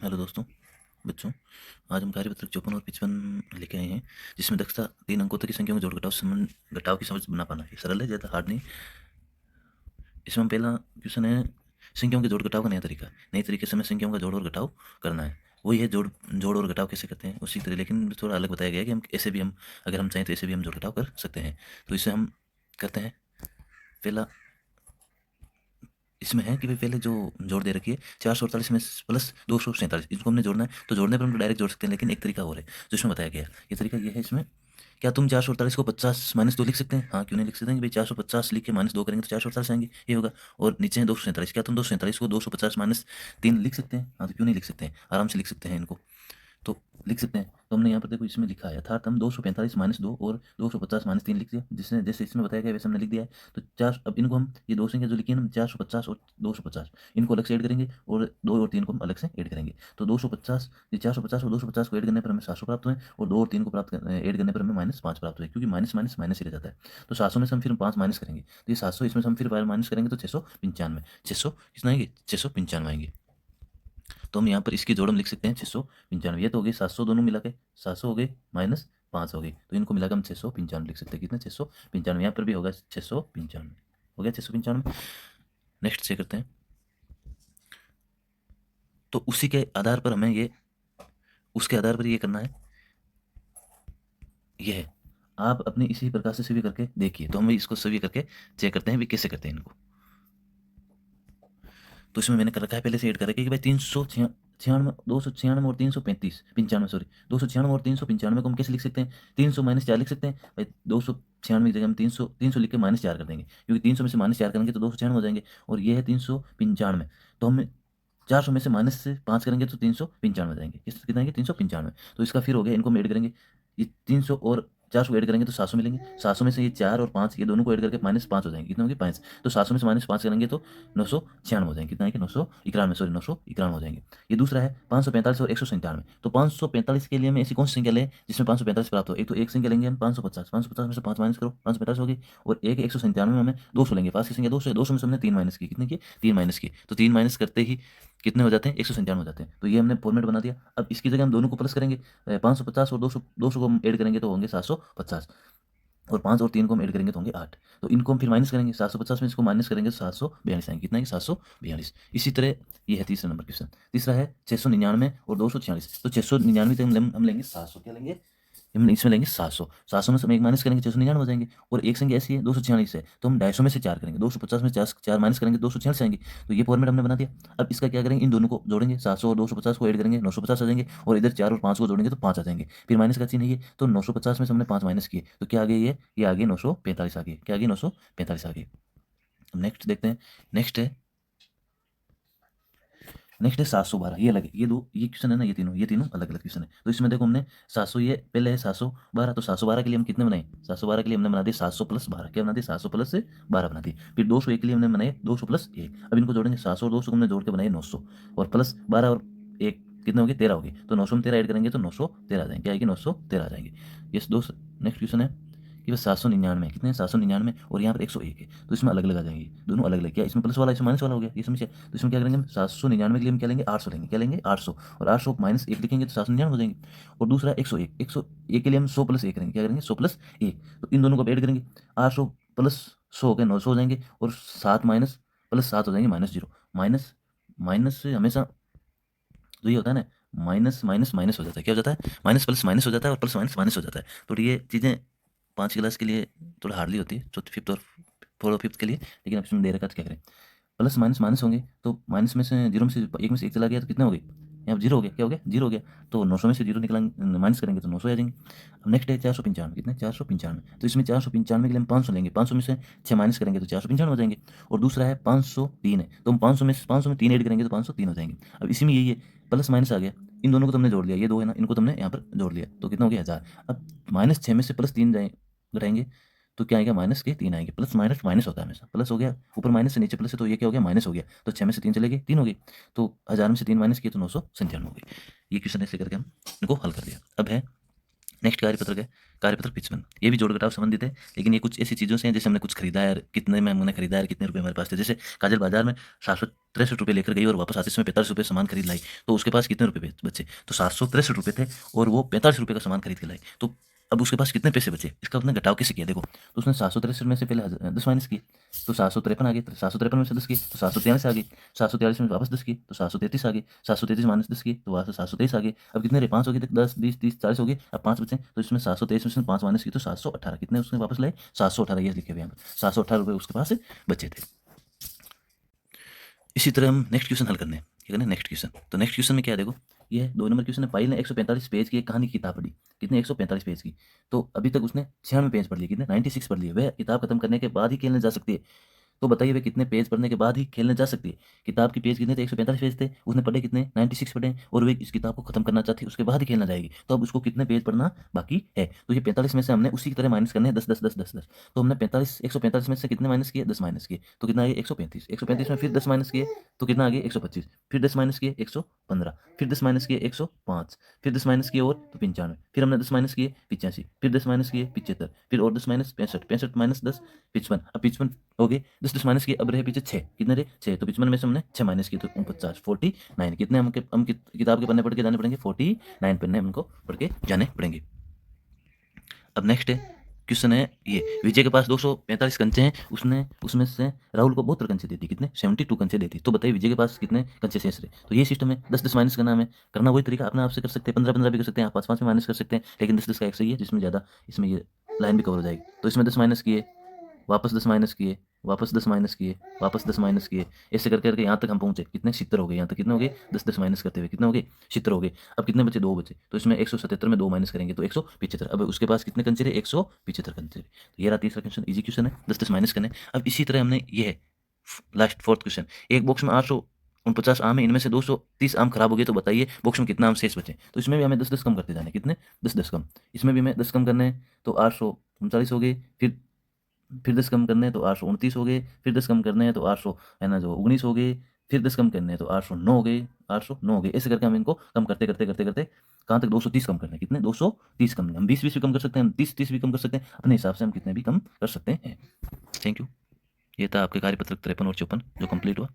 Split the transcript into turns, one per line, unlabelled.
Hello दोस्तों, बच्चों। आज हम कार्यपत्रक 54 और 55 लेके आए हैं, जिसमें दक्षता 3 अंकों तक की संख्याओं के जोड़ घटाव संबंध घटाव की समझ बना पाना है। सरल है, ज़्यादा हार्ड नहीं। इसमें हम पहला क्वेश्चन है संख्याओं के जोड़ घटाव का नया तरीका। नए तरीके से हमें संख्याओं का जोड़ और घटाव करना है। वही है जोड़ जोड़ और घटाव कैसे करते हैं उसी तरह, लेकिन थोड़ा अलग बताया गया है कि हम ऐसे भी हम अगर हम चाहें तो ऐसे भी हम जोड़ घटाव कर सकते हैं। तो इसे हम करते हैं। पहला इसमें है कि भाई पहले जो जोड़ दे रखी है 448 में प्लस 247, इसको हमने जोड़ना है। तो जोड़ने पर हम डायरेक्ट जोड़ सकते हैं, लेकिन एक तरीका और है जो इसमें बताया गया है। ये तरीका ये है इसमें, क्या तुम 448 को 50 - 2 लिख सकते हैं? हाँ, क्यों नहीं लिख सकते हैं कि भाई 450 लिख के -2 करेंगे तो 448 आएंगे, ये होगा। और नीचे है 247, क्या तुम 247 को 250 - 3 लिख सकते हैं? हाँ, तो क्यों नहीं लिख सकते हैं, आराम से लिख सकते हैं इनको। तो लिख सकते हैं। तो हमने यहाँ पर देखो इसमें लिखा है, अर्थात हम 245 - 2 और 250 - 3 लिख दिया, जिसने जैसे इसमें बताया गया वैसे हमने लिख दिया है। तो चार, अब इनको हम ये दो संख्या जो लिखी है ना 450 और 250, इनको अलग से ऐड करेंगे और 2 और 3 को हम अलग से ऐड करेंगे। तो 250, ये 450 और 250 को ऐड करने पर हमें 700 प्राप्त हुए, और 2 और 3 को ऐड करने पर हमें -5 प्राप्त हुए, क्योंकि माइनस माइनस माइनस ही रह जाता है। तो 700 में से हम फिर 5 माइनस करेंगे, तो ये 700, इसमें से हम फिर माइनस करेंगे तो 695, 600 कितना आएंगे, 695 आएंगे। तो हम यहाँ पर इसकी जोड़ हम लिख सकते हैं 695। ये तो हो गई 700, दोनों मिला के 700 हो गए, -5 हो गई, तो इनको मिलाकर हम 695 लिख सकते हैं। कितना, 695। यहाँ पर भी होगा 695, हो गया 695। नेक्स्ट चेक करते हैं। तो उसी के आधार पर हमें ये, उसके आधार पर ये करना है। ये है, आप अपनी इसी प्रकार से सभी करके देखिए। तो हम इसको सभी करके चेक करते हैं भी कैसे करते हैं इनको। तो इसमें मैंने कर रखा है, पहले से ऐड कर रखा है कि भाई 396, 296 और 335, 95 सॉरी, 296 और 395 को हम कैसे लिख सकते हैं? 300 - 4 लिख सकते हैं भाई। 296 की जगह हम 300 लिख के -4 कर देंगे, क्योंकि 300 में से -4 करेंगे तो 296 हो जाएंगे। और ये है 395, तो हम 400 में से -5 करेंगे तो 395 हो जाएंगे। किस कितना है, 395। तो इसका फिर हो गया, इनको हम ऐड करेंगे, ये 300 और 400 ऐड करेंगे तो 700 मिलेंगे। 700 में से ये 4 और 5, ये दोनों को ऐड करके -5 हो जाएंगे, कितने होंगे, 5। तो 700 में से -5 करेंगे तो 996 हो जाएंगे, कितना है कि 991, सॉरी 991 हो जाएंगे। ये दूसरा है 545 और 197। तो 545 के लिए हमें ऐसी कौन सी संख्या लें जिसमें 545 प्राप्त हो? एक तो एक संख्या लेंगे हम 550, 550 में से 5 माइनस करो, 550 हो गई। और एक 197 में हमें 200 लेंगे, पास की संख्या 200 है, 200 में से हमने 3 माइनस की, कितने की, 3 माइनस की। तो 3 माइनस करते ही कितने हो जाते हैं, 197 हो जाते हैं। तो ये हमने फॉर्मेट बना दिया। अब इसकी जगह हम दोनों को प्लस करेंगे, 550 और 200, 200 को हम ऐड करेंगे तो होंगे 750, और 5 और 3 को हम ऐड करेंगे तो होंगे 8। तो इनको हम फिर माइनस करेंगे, 750 में इसको माइनस करेंगे तो 742 आएंगे, कितना है, 742। इसी तरह ये है तीसरा नंबर क्वेश्चन। तीसरा है 699 और 246। तो 699 से हम लेंगे 700, क्या लेंगे, हम इसमें लेंगे 700। 700 में से हम एक माइनस करेंगे 699 हो जाएंगे। और एक संख्या ऐसी है 246 है, तो हम 250 में से 4 करेंगे, 250 में 4 माइनस करेंगे 246 आएंगे। तो ये फॉर्मेट हमने बना दिया। अब इसका क्या करेंगे, इन दोनों को जोड़ेंगे, 700 और 250 को ऐड करेंगे, 950 आ जाएंगे। और इधर 4 और 5 को जोड़ेंगे तो 5 आ जाएंगे। फिर माइनस का चिन्ह है ये, तो 950 में से हमने 5 माइनस किए तो क्या आ गया, ये आ गया 945 आ गए, क्या आ गया, 945 आ गए। अब नेक्स्ट देखते हैं। नेक्स्ट है, नेक्स्ट है 712। ये अलग है, ये क्वेश्चन है ना, ये तीनों अलग अलग क्वेश्चन है। तो इसमें देखो हमने 700, ये पहले है 712। तो 712 के लिए हम कितने बनाए, 712 के लिए हमने बना दिए 700 + 12, क्या बना दिए, 700 + 12 बना दिए। फिर 201 के लिए हमने बनाए 200 + 1। अब इनको जोड़ेंगे, 700 और 200 को हमने जोड़ के बनाए 900, और प्लस 12 और 1 कितने हो गए, 13 हो गए। तो 900 में 13 ऐड करेंगे तो 913 आ जाएंगे, क्या आएगी, 913 आ जाएंगे। ये दो नेक्स्ट क्वेश्चन है कि बस 799 कितने हैं, 799, और यहाँ पर 101 है। तो इसमें अलग अलग आ जाएंगे, दोनों अलग अलग, क्या इसमें प्लस वाला इसमें माइनस वाला हो गया, ये समझिए। तो इसमें क्या करेंगे हम, 799 के लिए हम क्या लेंगे, 800 लेंगे, क्या लेंगे, 800। और 800 -1 लिखेंगे तो 799 हो जाएंगे। और दूसरा 101, 101 के लिए हम 100 + 1 करेंगे, क्या करेंगे, 100 + 1। तो इन दोनों को ऐड करेंगे, 800 + 100 हो गए 900 हो जाएंगे। और 7 माइनस प्लस 7 हो जाएंगे -0। माइनस माइनस से हमेशा तो ये होता है ना, माइनस माइनस माइनस हो जाता है, क्या हो जाता है, माइनस प्लस माइनस हो जाता है, और प्लस माइनस माइनस हो जाता है। तो ये चीज़ें 5 क्लास के लिए थोड़ा हार्डली होती है, चौथी फिफ्थ और फोर्थ और फिफ्थ के लिए। लेकिन अब इसमें दे रखा है तो क्या करें, प्लस माइनस माइनस होंगे, तो माइनस में से 0 में से 1 में से 1 चला गया तो कितना हो गए, यहाँ 0 हो गया, क्या हो गया, 0 हो गया। तो 900 में से 0 निकला, माइनस करेंगे तो 900 आ जाएंगे। अब नेक्स्ट है 495, कितने, 495। तो इसमें 495 के लिए हम 500 लेंगे, 500 में से 6 माइनस करेंगे तो 495 हो जाएंगे। और दूसरा है 503 है, तो हम 500 में 3 ऐड करेंगे तो 503 हो जाएंगे। अब इसी में यही है, प्लस माइनस आ गया, इन दोनों को तुमने जोड़ लिया, ये दो है ना, इनको तुमने यहाँ पर जोड़ लिया, तो कितना हो गया, 1000। अब -6 में से +3 जाए घटाएंगे तो क्या आएगा, -3 आएंगे। प्लस माइनस माइनस होता है हमेशा, प्लस हो गया, ऊपर माइनस से नीचे प्लस है, तो ये क्या हो गया, माइनस हो गया। तो 6 में से 3 चले गए, 3 हो गई। तो 1000 में से 3 माइनस किए तो 997 हो गई। ये क्वेश्चन ऐसे करके हम इनको हल कर दिया। अब है नेक्स्ट कार्यपत्रक है कार्यपत्रक 55। ये भी जोड़ घटाव संबंधित है, लेकिन ये कुछ ऐसी चीज़ों से हैं जैसे हमने कुछ खरीदा है, कितने में हमने खरीदा है, कितने रुपए हमारे पास थे। जैसे काजल बाजार में 763 रुपये लेकर गई और वापस आते समय 45 रुपये सामान खरीद लाई, तो उसके पास कितने रुपये बचे? तो 763 रुपये थे और वो 45 रुपये का सामान खरीद के लाई, तो अब उसके पास कितने पैसे बचे? इसका उसने घटाव कैसे किया देखो। तो उसने 763 में से पहले 10 माइनस किए, तो 753 आ गए। 753 में से 10 किए तो 743 आ गए। 743 में वापस 10 किए तो 733 आ गए। 733 माइनस 10 किए तो वहाँ से 723 आ गए। अब कितने रहे? 5 हो गए थे। 10 20 30 40 हो गए। अब 5 बचे, तो इसमें 723 में से 5 माइनस किए तो 718। कितने उसने वापस लाए? 718। ये लिखे हुए यहाँ पर 718 रुपये उसके पास बचे थे। इसी तरह हम नेक्स्ट क्वेश्चन हल करने हैं। क्या करना है? Next question. तो नेक्स्ट क्वेश्चन में क्या है देखो, ये 2 नंबर क्वेश्चन है। पायल ने 145 पेज की एक कहानी की किताब पढ़ी। कितने? 145 पेज की। तो अभी तक उसने 96 पेज पढ़ लिए। कितने? 96 पढ़ लिए। वह किताब खत्म करने के बाद ही खेलने जा सकती है। तो बताइए वे कितने पेज पढ़ने के बाद ही खेलने जा सकती है? किताब की पेज कितने थे? 145 पेज थे। उसने पढ़े कितने? 96 पढ़े, और वे इस किताब को खत्म करना चाहती है, उसके बाद ही खेलना जाएगी। तो अब उसको कितने पेज पढ़ना बाकी है? तो ये 45 में से हमने उसी की तरह माइनस करने हैं 10 10 10 10 10। तो हमने 145 में से कितने माइनस किए? 10 माइनस किए, तो कितना आ गया? 135। 135 में फिर 10 माइनस किए तो कितना आ गया? 125। फिर 10 माइनस किए 115। फिर 10 माइनस किए 105। फिर 10 माइनस किए और तो 95। फिर हमने 10 माइनस किए 85। फिर 10 माइनस किए 75। फिर और 10 माइनस 65। 65 माइनस 10 55। अब 55 हो गए। 10 10 माइनस किए, अब रहे पीछे 6। कितने रहे? 6। तो 55 में से हमने 6 माइनस किए तो 49 49। कितने हम किताब के पन्ने पढ़ के जाने पड़ेंगे? 49 पन्ने हमको पढ़ के जाने पड़ेंगे। अब नेक्स्ट है क्वेश्चन है ये, विजय के पास 245 कंचे हैं। उसने उसमें से राहुल को 72 कंचे देती। कितने? 72 कंचे देती। तो बताइए विजय के पास कितने कंचे शेष रहे? तो ये सिस्टम है, 10 10 माइनस करना हमें। करना वही तरीका अपने आप से कर सकते हैं, 15 15 भी कर सकते हैं, 5 5 में माइनस कर सकते हैं, लेकिन 10 10 का एक सही है जिसमें ज़्यादा इसमें ये लाइन भी कवर हो जाएगी। तो इसमें 10 माइनस किए, वापस 10 माइनस किए, वापस 10 माइनस किए, वापस 10 माइनस किए, ऐसे करके करके यहाँ तक हम पहुँचे। कितने? 70 हो गए। यहाँ तक कितने हो गए? 10 10 माइनस करते हुए कितने हो गए? 70 हो गए। अब कितने बचे? 2 बचे। तो इसमें 177 में 2 माइनस करेंगे तो 175। अब उसके पास कितने कंचे रहे? 175 कंचे रहे। तो ये रहा तीसरा क्वेश्चन, इजी क्वेश्चन है, 10 10 माइनस करने। अब इसी तरह हमने ये है लास्ट फोर्थ क्वेश्चन, एक बॉक्स में 849 आम है, इनमें से 230 आम खराब हो गए, तो बताइए बॉक्स में कितना आम शेष बचे? तो इसमें भी हमें 10 10 कम करते जाने। कितने? 10 10 कम। इसमें भी हमें 10 कम करने हैं तो 839 हो गए। फिर 10 कम करने हैं तो 829 हो गए। फिर 10 कम करने हैं तो 800 है ना जो 19 हो गए। फिर 10 कम करने हैं तो 809 हो गए। 809 हो गए। ऐसे करके हम इनको कम करते करते करते करते कहाँ तक? 230 कम करने हैं। कितने? 230 कम। हम 20 20 भी कम कर सकते हैं, हम 30 30 भी कम कर सकते हैं, अपने हिसाब से हम कितने भी कम कर सकते हैं। Thank you. ये था आपके कार्यपत्रक 53 और 54 जो कंप्लीट हुआ।